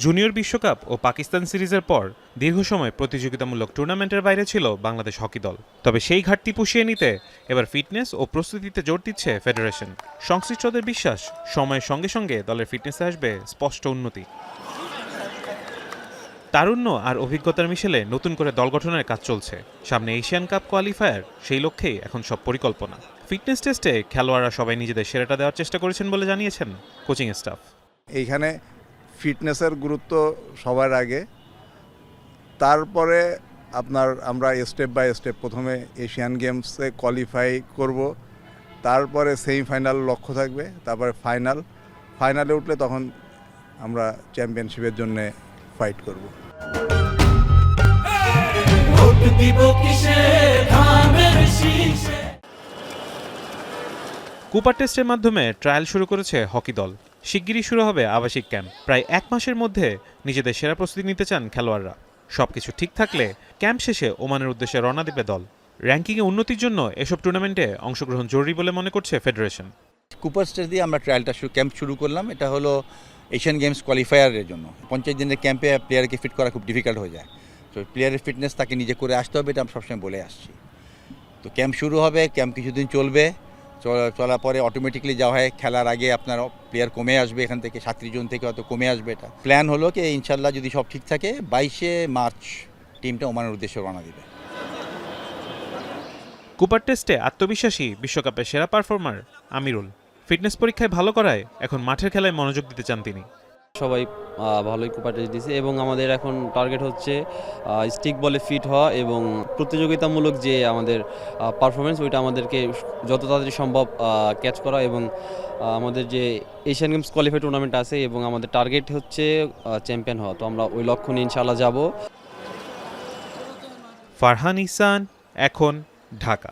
Junior বিশ্বকাপ ও পাকিস্তান সিরিজের পর দীর্ঘ সময় প্রতিযোগিতামূলক টুর্নামেন্টের বাইরে ছিল বাংলাদেশ হকি দল। তবে সেই ঘাটতি পুষিয়ে নিতে এবার ফিটনেস ও প্রস্তুতিতে জোর দিচ্ছে ফেডারেশন। সংশ্লিষ্টদের বিশ্বাস, সময়ের সঙ্গে সঙ্গে দলের ফিটনেসে আসবে স্পষ্ট উন্নতি। তারুণ্য আর অভিজ্ঞতার মিশেলে নতুন করে দল গঠনের কাজ চলছে। সামনে এশিয়ান কাপ কোয়ালিফায়ার, সেই লক্ষ্যেই এখন সব পরিকল্পনা। ফিটনেস টেস্টে খেলোয়াড়রা সবাই নিজেদের সেরাটা দেওয়ার চেষ্টা করেছেন বলে জানিয়েছেন কোচিং স্টাফ। এইখানে ফিটনেসের গুরুত্ব সবার আগে, তারপরে আমরা স্টেপ বাই স্টেপ প্রথমে এশিয়ান গেমসে কোয়ালিফাই করব, তারপরে সেমিফাইনাল লক্ষ্য থাকবে, তারপরে ফাইনালে উঠলে তখন আমরা চ্যাম্পিয়নশিপের জন্য ফাইট করব। কুপার টেস্টের মাধ্যমে ট্রায়াল শুরু করেছে হকি দল। শিগগিরই শুরু হবে আবাসিক ক্যাম্প। প্রায় এক মাসের মধ্যে নিজেদের সেরা প্রস্তুতি নিতে চান খেলোয়াড়রা। সবকিছু ঠিক থাকলে ক্যাম্প শেষে ওমানের উদ্দেশ্যে রওনা দেবে দল। র্যাঙ্কিংয়ে উন্নতির জন্য এসব টুর্নামেন্টে অংশগ্রহণ জরুরি বলে মনে করছে ফেডারেশন। কুপার স্টেজ দিয়ে আমরা ক্যাম্প শুরু করলাম। এটা হলো এশিয়ান গেমস কোয়ালিফায়ারের জন্য। 50 দিনের ক্যাম্পে প্লেয়ারকে ফিট করা খুব ডিফিকাল্ট হয়ে যায়। তো প্লেয়ারের ফিটনেস তাকে নিজে করে আসতে হবে, এটা আমরা সবসময় বলে আসছি। তো ক্যাম্প শুরু হবে, ক্যাম্প কিছুদিন চলবে, চলার পরে অটোমেটিকলি যাওয়া হয় খেলার আগে আপনার প্লেয়ার কমে আসবে, এখান থেকে 37 জন থেকে হয়তো কমে আসবে। এটা প্ল্যান হলো কি ইনশাল্লাহ যদি সব ঠিক থাকে 22শে মার্চ টিমটা ওমানের উদ্দেশ্যে রওনা দেবে। কুপার টেস্টে আত্মবিশ্বাসী বিশ্বকাপের সেরা পারফর্মার আমিরুল। ফিটনেস পরীক্ষায় ভালো করায় এখন মাঠের খেলায় মনোযোগ দিতে চান তিনি। সবাই ভালোই কুপার টেস্ট দিয়েছে এবং আমাদের এখন টার্গেট হচ্ছে স্টিক বলে ফিট হওয়া এবং প্রতিযোগিতামূলক যে আমাদের পারফরমেন্স ওইটা আমাদেরকে যত তাড়াতাড়ি সম্ভব ক্যাচ করা এবং আমাদের যে এশিয়ান গেমস কোয়ালিফাই টুর্নামেন্ট আছে এবং আমাদের টার্গেট হচ্ছে চ্যাম্পিয়ন হওয়া। তো আমরা ওই লক্ষ্য নিয়ে ইনশাআল্লাহ যাব। ফারহান ইহসান, এখন, ঢাকা।